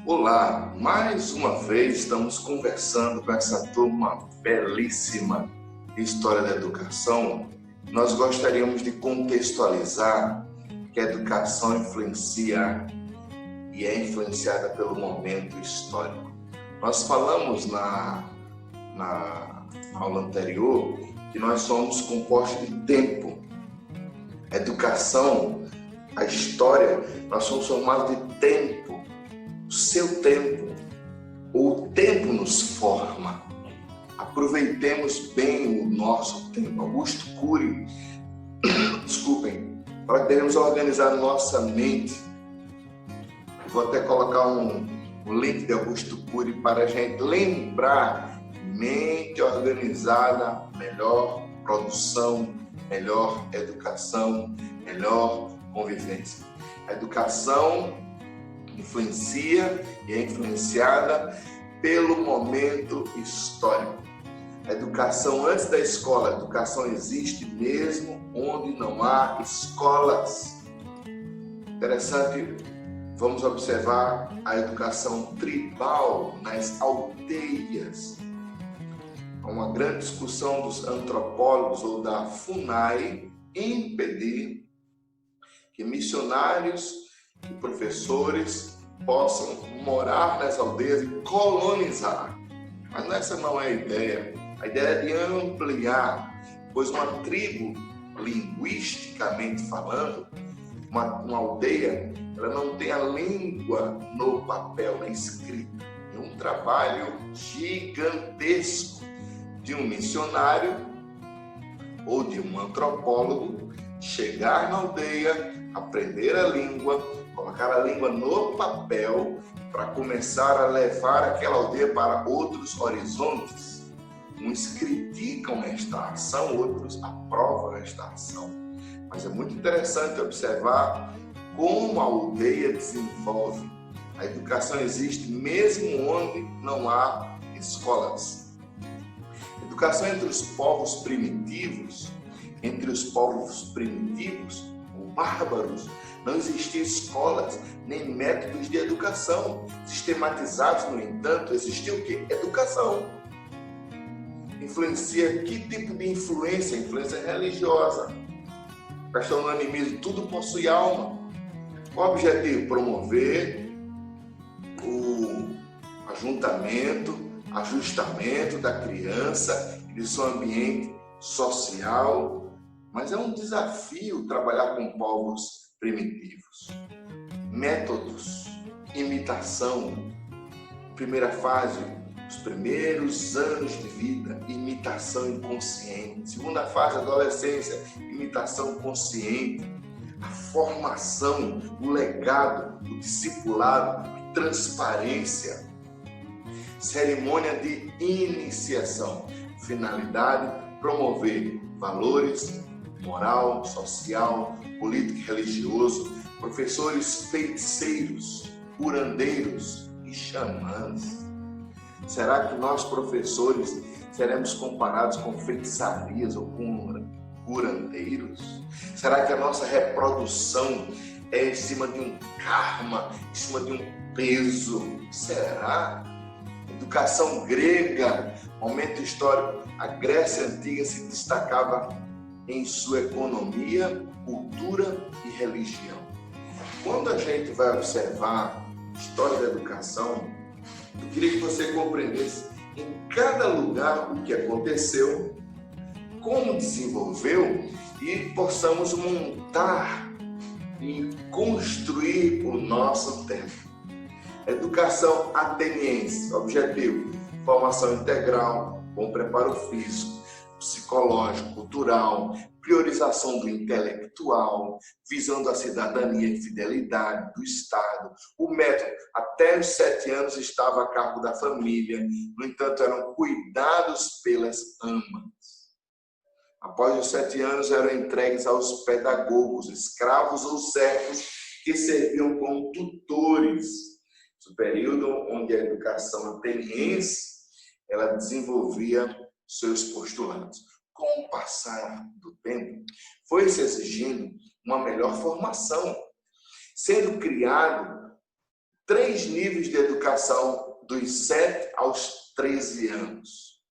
Olá, mais uma vez estamos conversando com essa turma belíssima de História da Educação. Nós gostaríamos de contextualizar que a educação influencia e é influenciada pelo momento histórico. Nós falamos na aula anterior que nós somos compostos de tempo. A educação, a história, nós somos formados de tempo. O seu tempo, ou o tempo nos forma. Aproveitemos bem o nosso tempo. Augusto Cury, para que devemos organizar nossa mente. Vou até colocar um link de Augusto Cury para a gente lembrar: mente organizada, melhor produção, melhor educação, melhor convivência. A educação influencia e é influenciada pelo momento histórico. A educação antes da escola, a educação existe mesmo onde não há escolas. Interessante, vamos observar a educação tribal nas aldeias. Há uma grande discussão dos antropólogos ou da FUNAI impedir que missionários e professores possam morar nas aldeias e colonizar. Mas essa não é a ideia. A ideia é de ampliar, pois uma tribo, linguisticamente falando, uma aldeia, ela não tem a língua no papel, na escrita. É um trabalho gigantesco de um missionário ou de um antropólogo chegar na aldeia, aprender a língua, colocar a língua no papel para começar a levar aquela aldeia para outros horizontes. Uns criticam esta ação, outros aprovam esta ação. Mas é muito interessante observar como a aldeia desenvolve. A educação existe mesmo onde não há escolas. A educação entre os povos primitivos, ou bárbaros, não existiam escolas nem métodos de educação sistematizados. No entanto, existia o quê? Educação. Influencia que tipo de influência? Influência religiosa. Questão do animismo, tudo possui alma. Qual o objetivo? Promover o ajustamento da criança e de seu ambiente social. Mas é um desafio trabalhar com povos primitivos. Métodos, imitação. Primeira fase, os primeiros anos de vida, imitação inconsciente. Segunda fase, adolescência, imitação consciente. A formação, o legado, o discipulado, transparência. Cerimônia de iniciação. Finalidade, promover valores, moral, social, político e religioso, professores feiticeiros, curandeiros e xamãs. Será que nós, professores, seremos comparados com feitiçarias ou com curandeiros? Será que a nossa reprodução é em cima de um karma, em cima de um peso? Será? Educação grega, momento histórico, a Grécia Antiga se destacava em sua economia, cultura e religião. Quando a gente vai observar a história da educação, eu queria que você compreendesse em cada lugar o que aconteceu, como desenvolveu e possamos montar e construir o nosso tempo. Educação ateniense, objetivo, formação integral, com preparo físico, psicológico, cultural, priorização do intelectual, visando a cidadania e fidelidade do Estado. O método, até os 7 anos, estava a cargo da família, no entanto, eram cuidados pelas amas. Após os 7 anos, eram entregues aos pedagogos, escravos ou servos, que serviam como tutores. O período onde a educação ateniense ela desenvolvia seus postulados. Com o passar do tempo, foi se exigindo uma melhor formação, sendo criado 3 níveis de educação dos 7 aos 13 anos.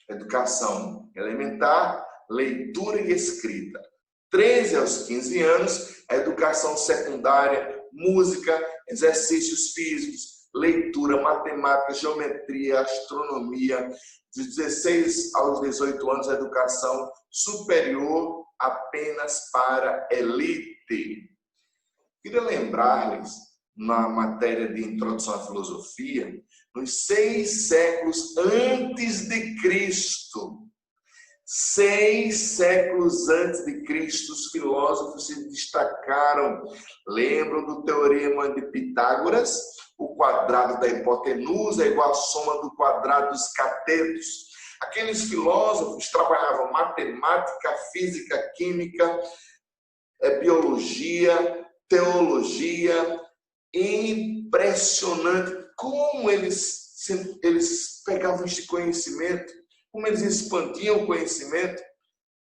Educação elementar, leitura e escrita. 13 aos 15 anos, a educação secundária, música, exercícios físicos, leitura, matemática, geometria, astronomia. De 16 aos 18 anos, a educação superior apenas para elite. Queria lembrar-lhes, na matéria de Introdução à Filosofia, nos 6 séculos antes de Cristo, 6 séculos antes de Cristo, os filósofos se destacaram. Lembram do teorema de Pitágoras? O quadrado da hipotenusa é igual à soma do quadrado dos catetos. Aqueles filósofos trabalhavam matemática, física, química, biologia, teologia. Impressionante como eles pegavam este conhecimento, como eles expandiam o conhecimento.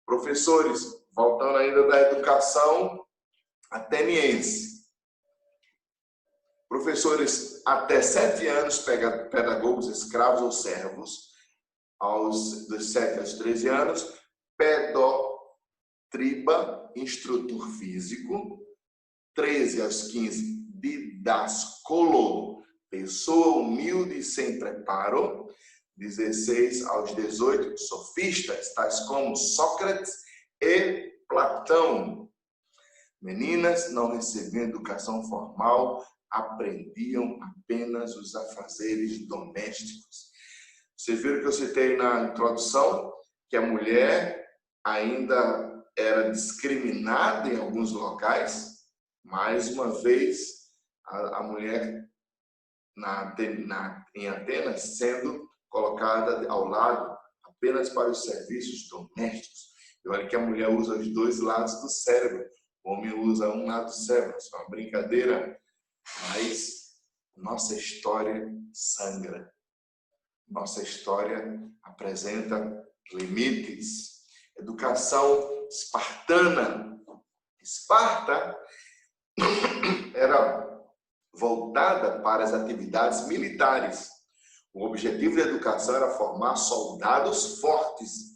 Professores, voltando ainda da educação ateniense. Professores até 7 anos, pedagogos, escravos ou servos, dos 7 aos 13 anos, pedotriba, instrutor físico, 13 aos 15, didascolo, pessoa humilde e sem preparo, 16 aos 18, sofistas, tais como Sócrates e Platão. Meninas não recebiam educação formal, aprendiam apenas os afazeres domésticos. Vocês viram que eu citei na introdução que a mulher ainda era discriminada em alguns locais? Mais uma vez, a mulher em Atenas sendo colocada ao lado apenas para os serviços domésticos. E olha que a mulher usa os 2 lados do cérebro, o homem usa um lado do cérebro. Isso é uma brincadeira, mas nossa história sangra. Nossa história apresenta limites. Educação espartana. Esparta era voltada para as atividades militares. O objetivo da educação era formar soldados fortes,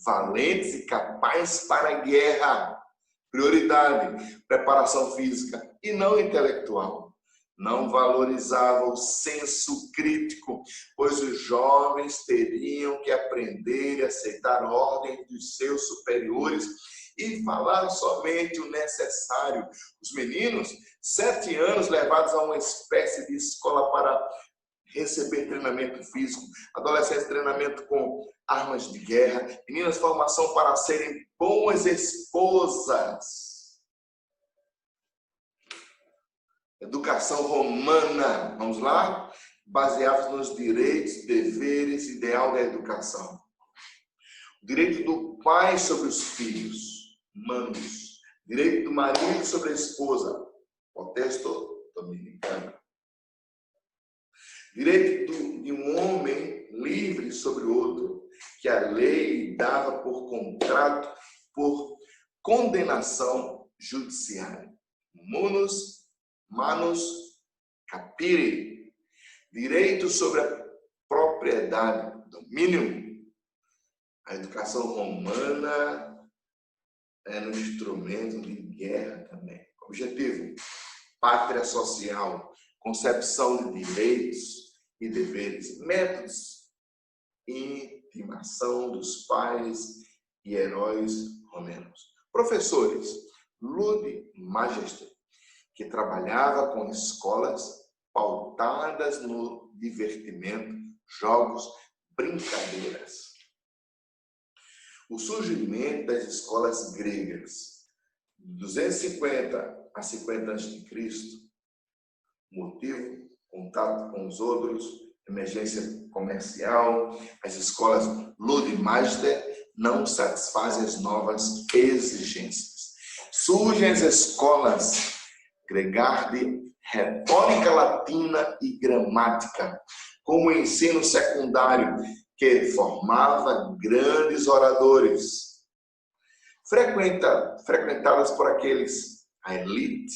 valentes e capazes para a guerra. Prioridade, preparação física e não intelectual. Não valorizava o senso crítico, pois os jovens teriam que aprender e aceitar ordens dos seus superiores e falar somente o necessário. Os meninos, 7 anos, levados a uma espécie de escola para receber treinamento físico, adolescentes, treinamento com armas de guerra, meninas, formação para serem boas esposas. Educação romana, vamos lá? Baseados nos direitos, deveres, ideal da educação. O direito do pai sobre os filhos, manos. Direito do marido sobre a esposa, contexto dominicano. Direito de um homem livre sobre o outro, que a lei dava por contrato, por condenação judiciária. Manus capire. Direito sobre a propriedade, domínio. A educação romana era um instrumento de guerra também. Objetivo: pátria social, concepção de direitos e deveres, métodos, intimação dos pais e heróis romanos. Professores, Ludi Magister, que trabalhava com escolas pautadas no divertimento, jogos, brincadeiras. O surgimento das escolas gregas, de 250 a 50 a.C., motivo, contato com os outros, emergência comercial, as escolas Ludi Magister não satisfazem as novas exigências. Surgem as escolas gregar de retórica latina e gramática, como o ensino secundário, que formava grandes oradores, frequentadas por aqueles, a elite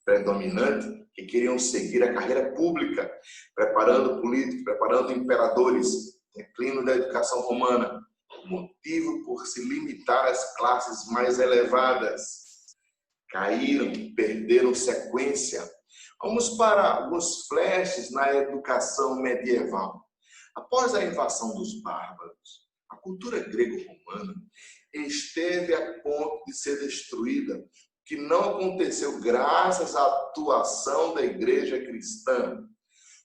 predominante, que queriam seguir a carreira pública, preparando políticos, preparando imperadores, declínio da educação romana, motivo por se limitar às classes mais elevadas. Caíram, perderam sequência. Vamos para alguns flashes na educação medieval. Após a invasão dos bárbaros, a cultura grego-romana esteve a ponto de ser destruída, o que não aconteceu graças à atuação da igreja cristã.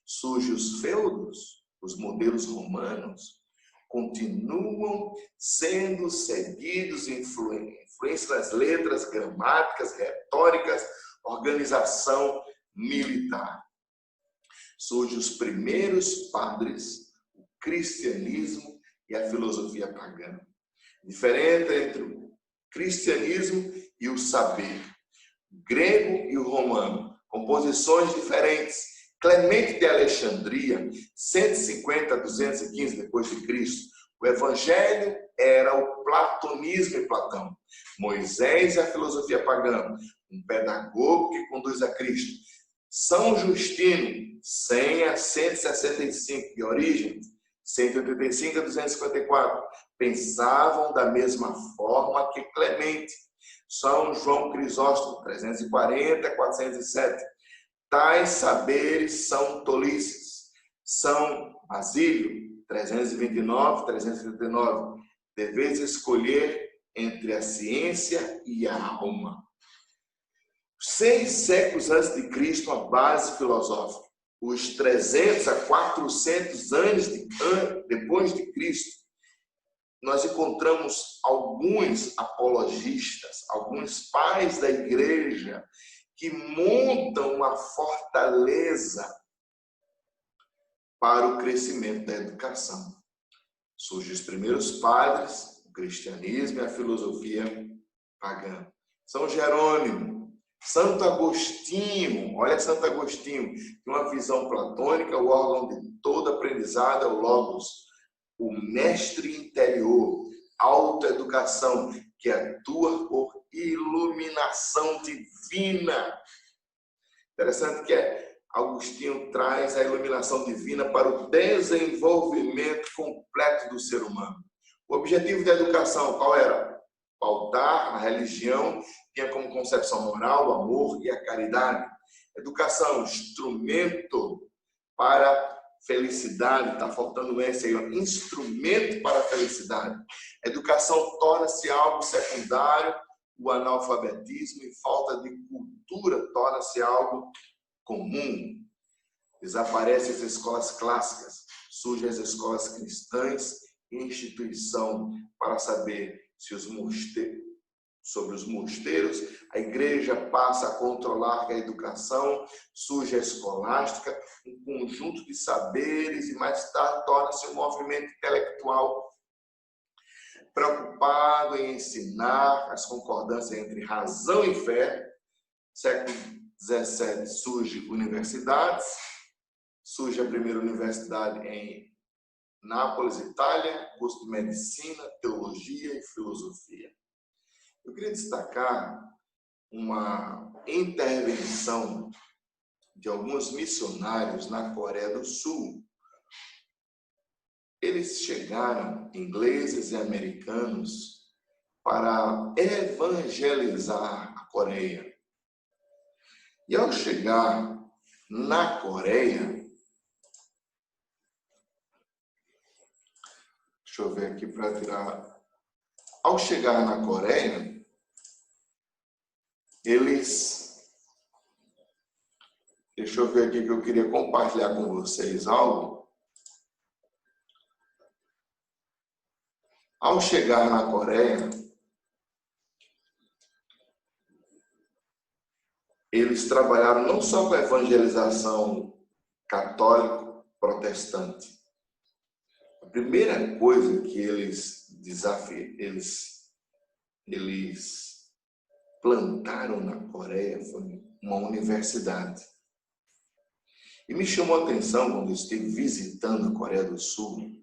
Surgem os feudos, os modelos romanos, continuam sendo seguidos, influência das letras, gramáticas, retóricas, organização militar. Surgem os primeiros padres, o cristianismo e a filosofia pagã. Diferente entre o cristianismo e o saber. O grego e o romano, composições diferentes. Clemente de Alexandria, 150 a 215 depois de Cristo. O evangelho era o platonismo em Platão. Moisés e a filosofia pagã, um pedagogo que conduz a Cristo. São Justino, 100 a 165 de origem, 185 a 254, pensavam da mesma forma que Clemente. São João Crisóstomo, 340 a 407. Tais saberes são tolices. São Basílio, 329, 339. Deveis escolher entre a ciência e a alma. 6 séculos antes de Cristo, a base filosófica. Os 300 a 400 anos depois de Cristo, nós encontramos alguns apologistas, alguns pais da igreja, que montam uma fortaleza para o crescimento da educação. Surgem os primeiros padres, o cristianismo e a filosofia pagã. São Jerônimo, Santo Agostinho, olha Santo Agostinho, tem uma visão platônica, o órgão de todo aprendizado é o logos, o mestre interior, autoeducação, que atua por iluminação divina. Interessante que Agostinho traz a iluminação divina para o desenvolvimento completo do ser humano. O objetivo da educação, qual era? Pautar a religião, tinha como concepção moral, o amor e a caridade. Educação, instrumento para felicidade, está faltando esse aí, instrumento para a felicidade. Educação torna-se algo secundário, o analfabetismo e falta de cultura torna-se algo comum. Desaparecem as escolas clássicas, surgem as escolas cristãs e instituição para saber se sobre os mosteiros, a igreja passa a controlar a educação, surge a escolástica, um conjunto de saberes e mais tarde torna-se um movimento intelectual preocupado em ensinar as concordâncias entre razão e fé. Século XVII surge universidades, surge a primeira universidade em Nápoles, Itália, curso de medicina, teologia e filosofia. Eu queria destacar uma intervenção de alguns missionários na Coreia do Sul. Eles chegaram, ingleses e americanos, para evangelizar a Coreia. E ao chegar na Coreia, deixa eu ver aqui para tirar. Ao chegar na Coreia, deixa eu ver aqui que eu queria compartilhar com vocês algo. Ao chegar na Coreia, eles trabalharam não só com a evangelização católico-protestante. A primeira coisa que eles plantaram na Coreia foi uma universidade. E me chamou a atenção, quando eu estive visitando a Coreia do Sul,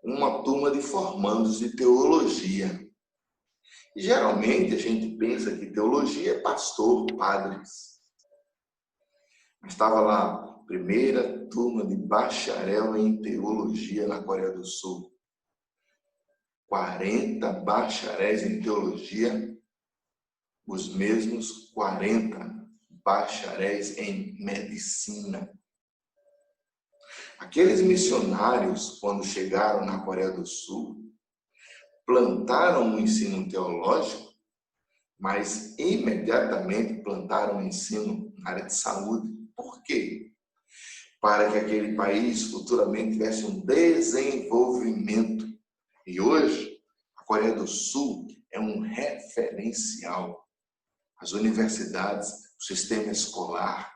uma turma de formandos de teologia. E geralmente a gente pensa que teologia é pastor, padres. Estava lá, primeira turma de bacharel em teologia na Coreia do Sul. 40 bacharéis em teologia, os mesmos 40 bacharéis em medicina. Aqueles missionários, quando chegaram na Coreia do Sul, plantaram um ensino teológico, mas imediatamente plantaram um ensino na área de saúde. Por quê? Para que aquele país futuramente tivesse um desenvolvimento. E hoje, a Coreia do Sul é um referencial. As universidades, o sistema escolar.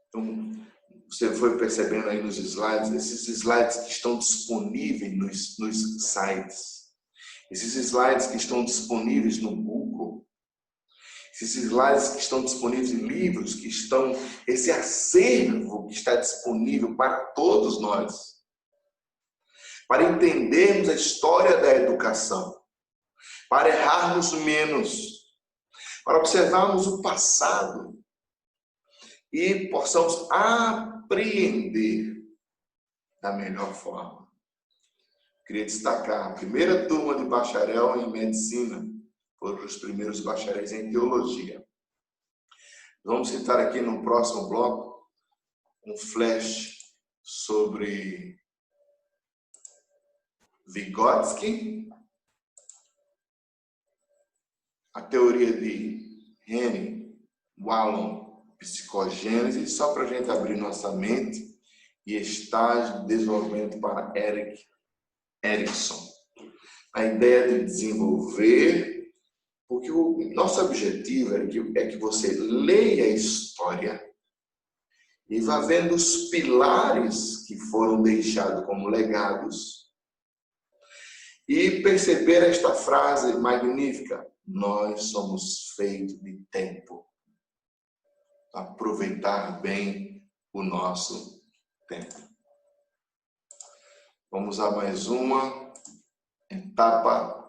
Então, você foi percebendo aí nos slides, esses slides que estão disponíveis nos sites, esses slides que estão disponíveis no Google, esses slides que estão disponíveis em livros, esse acervo que está disponível para todos nós, para entendermos a história da educação, para errarmos menos, para observarmos o passado e possamos apreender da melhor forma. Queria destacar a primeira turma de bacharel em medicina, foram os primeiros bacharéis em teologia. Vamos citar aqui no próximo bloco um flash sobre Vygotsky, a teoria de Henry Wallon, psicogênese, só para a gente abrir nossa mente, e estágio de desenvolvimento para Erik Erikson. A ideia de desenvolver, porque o nosso objetivo é que você leia a história e vá vendo os pilares que foram deixados como legados e perceber esta frase magnífica: nós somos feitos de tempo. Aproveitar bem o nosso tempo. Vamos a mais uma etapa